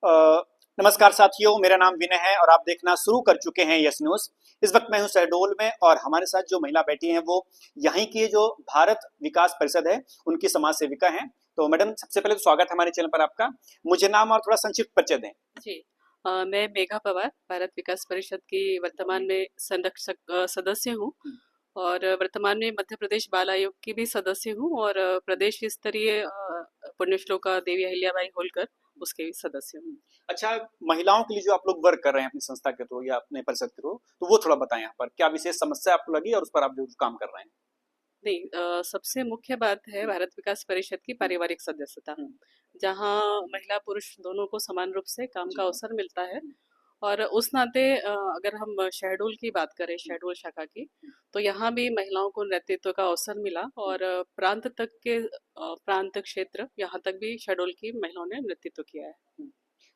नमस्कार साथियों, मेरा नाम विनय है और आप देखना शुरू कर चुके हैं यस न्यूज। इस वक्त मैं हूं शहडोल में और हमारे साथ जो महिला बैठी हैं वो यहीं की जो भारत विकास परिषद है उनकी समाज सेविका हैं। तो मैडम, सबसे पहले तो स्वागत है हमारे चैनल पर आपका। मुझे नाम और थोड़ा संक्षिप्त परिचय दें। जी। मैं मेघा पवार भारत विकास परिषद की वर्तमान में संरक्षक सदस्य हूँ और वर्तमान में मध्य प्रदेश बाल आयोग की भी सदस्य हूँ और प्रदेश स्तरीय पुण्यश्लोका देवी अहिल्याबाई होलकर उसके भी सदस्य हूँ। अच्छा, महिलाओं के लिए जो आप लोग वर्क कर रहे हैं अपनी संस्था के थ्रू या अपने परिषद के थ्रू, तो वो थोड़ा बताएं। यहाँ पर क्या विशेष समस्या आपको लगी और उस पर आप जो काम कर रहे हैं। नहीं, सबसे मुख्य बात है भारत विकास परिषद की पारिवारिक सदस्यता, जहाँ महिला पुरुष दोनों को समान रूप से काम का अवसर मिलता है। और उस नाते अगर हम शहडोल की बात करें, शहडोल शाखा की, तो यहाँ भी महिलाओं को नेतृत्व का अवसर मिला और प्रांत तक के प्रांत क्षेत्र यहाँ तक भी शहडोल की महिलाओं ने नेतृत्व किया है।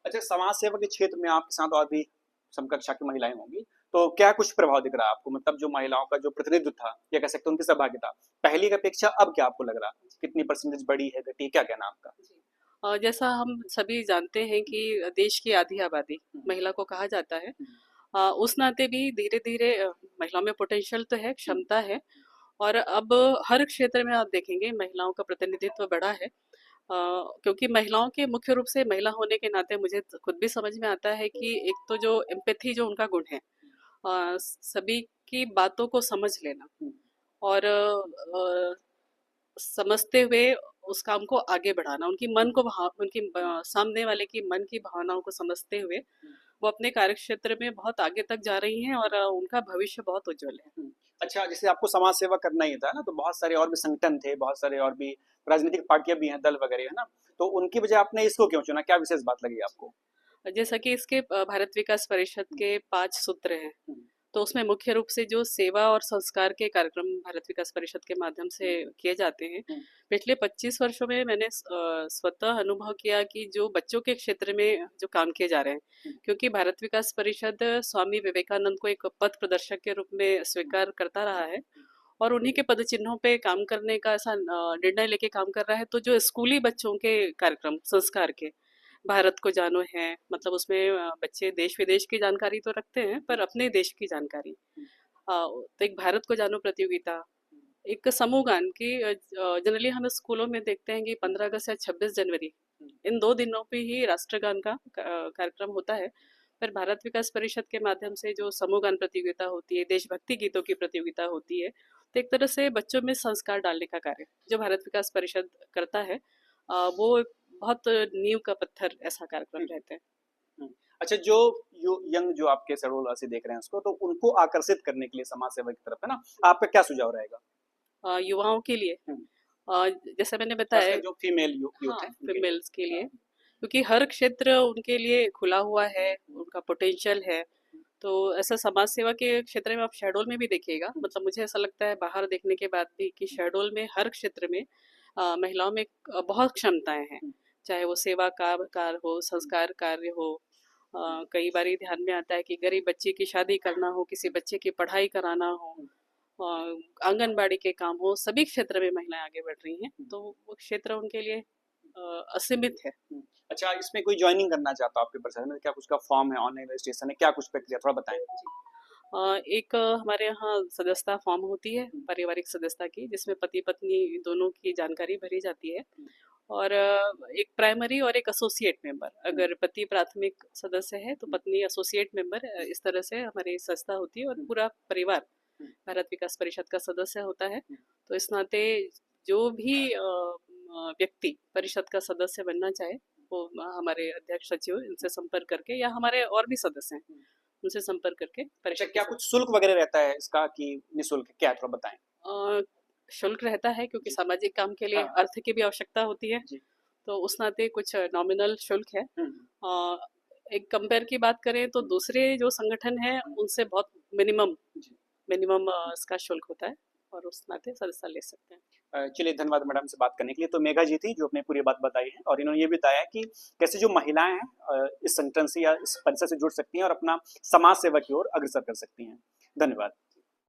अच्छा, समाज सेवा के क्षेत्र में आपके साथ और भी समकक्षा की महिलाएं होंगी, तो क्या कुछ प्रभाव दिख रहा है आपको? मतलब जो महिलाओं का जो प्रतिनिधित्व था या कह सकते हैं उनकी सहभागिता पहली की अपेक्षा अब क्या आपको लग रहा है? कितनी परसेंटेज बढ़ी है, घटी है, क्या कहना आपका? जैसा हम सभी जानते हैं कि देश की आधी आबादी महिला को कहा जाता है, उस नाते भी धीरे धीरे महिलाओं में पोटेंशियल तो है, क्षमता है और अब हर क्षेत्र में आप देखेंगे महिलाओं का प्रतिनिधित्व बढ़ा है। क्योंकि महिलाओं के मुख्य रूप से महिला होने के नाते मुझे खुद भी समझ में आता है कि एक तो जो एम्पैथी जो उनका गुण है, सभी की बातों को समझ लेना और समझते हुए उस काम को आगे बढ़ाना, उनकी मन को उनकी सामने वाले की मन की भावनाओं को समझते हुए वो अपने कार्य क्षेत्र में बहुत आगे तक जा रही हैं और उनका भविष्य बहुत उज्जवल है। अच्छा, जैसे आपको समाज सेवा करना ही था ना, तो बहुत सारे और भी संगठन थे, बहुत सारे और भी राजनीतिक पार्टियां भी हैं, दल वगैरह, है ना? तो उनकी बजाय आपने इसको क्यों चुना? क्या विशेष बात लगी आपको? जैसा कि इसके भारत विकास परिषद के 5 सूत्र हैं, तो उसमें मुख्य रूप से जो सेवा और संस्कार के कार्यक्रम भारत विकास परिषद के माध्यम से किए जाते हैं, पिछले 25 वर्षों में मैंने स्वतः अनुभव किया कि जो बच्चों के क्षेत्र में जो काम किए जा रहे हैं, क्योंकि भारत विकास परिषद स्वामी विवेकानंद को एक पथ प्रदर्शक के रूप में स्वीकार करता रहा है और उन्हीं के पद चिन्हों पे काम करने का ऐसा निर्णय लेके काम कर रहा है। तो जो स्कूली बच्चों के कार्यक्रम संस्कार के, भारत को जानो है, मतलब उसमें बच्चे देश विदेश की जानकारी तो रखते हैं पर अपने देश की जानकारी, तो एक भारत को जानो प्रतियोगिता, एक समूह गान की, जनरली हम स्कूलों में देखते हैं कि 15 अगस्त या 26 जनवरी इन 2 दिनों पे ही राष्ट्रगान का कार्यक्रम होता है। पर भारत विकास परिषद के माध्यम से जो समूह गान प्रतियोगिता होती है, देशभक्ति गीतों की प्रतियोगिता होती है, तो एक तरह से बच्चों में संस्कार डालने का कार्य जो भारत विकास परिषद करता है, वो बहुत नींव का पत्थर ऐसा कार्यक्रम रहते हैं। अच्छा, जो यंग जो आपके सरोलवासी देख रहे हैं उसको, तो उनको आकर्षित करने के लिए समाज सेवा की तरफ, है ना, आपका क्या सुझाव रहेगा? युवाओं के लिए, जैसे मैंने बताया, खासकर जो फीमेल यूथ हाँ, है उनके लिए। फीमेल्स के लिए, क्योंकि हर क्षेत्र उनके लिए खुला हुआ है, उनका पोटेंशियल है। तो ऐसा समाज सेवा के क्षेत्र में आप शहडोल में भी देखिएगा, मतलब मुझे ऐसा लगता है बाहर देखने के बाद भी कि शहडोल में हर क्षेत्र में महिलाओं में बहुत क्षमताएं हैं, चाहे वो सेवा कार्य हो, संस्कार कार्य हो, कई बार ध्यान में आता है कि गरीब बच्चे की शादी करना हो, किसी बच्चे की पढ़ाई कराना हो, आंगनबाड़ी के काम हो, सभी क्षेत्र में महिलाएं आगे बढ़ रही हैं, तो वो क्षेत्र उनके लिए असीमित है। अच्छा, इसमें कोई ज्वाइनिंग करना चाहता हो आपके परिषद में, क्या कुछ का फॉर्म है, ऑनलाइन रजिस्ट्रेशन है, क्या कुछ प्रक्रिया, थोड़ा बताएं। एक हमारे यहाँ सदस्यता फॉर्म होती है पारिवारिक सदस्यता की, जिसमें पति पत्नी दोनों की जानकारी भरी जाती है और एक प्राइमरी और एक एसोसिएट मेंबर, अगर पति प्राथमिक सदस्य है तो पत्नी एसोसिएट मेंबर, इस तरह से हमारी संस्था होती है और पूरा परिवार भारत विकास परिषद का सदस्य होता है। तो इस नाते जो भी व्यक्ति परिषद का सदस्य बनना चाहे वो हमारे अध्यक्ष सचिव इनसे संपर्क करके, या हमारे और भी सदस्य हैं उनसे संपर्क करके अच्छा, परिषद क्या कुछ शुल्क वगैरह रहता है इसका कि निःशुल्क, क्या है, थोड़ा बताएं। शुल्क रहता है, क्योंकि सामाजिक काम के लिए हाँ, अर्थ की भी आवश्यकता होती है, तो उस नाते कुछ नॉमिनल शुल्क है। एक कंपेयर की बात करें तो दूसरे जो संगठन है उनसे बहुत मिनिमम मिनिमम इसका शुल्क होता है और उस नाते सदस्य ले सकते हैं। चलिए, धन्यवाद मैडम से बात करने के लिए। तो मेघा जी थी जो अपने पूरी बात बताई है और इन्होंने ये भी बताया कि कैसे जो महिलाएं हैं इस संगठन से या इस परिसर से जुड़ सकती हैं और अपना समाज सेवा की ओर अग्रसर कर सकती हैं। धन्यवाद।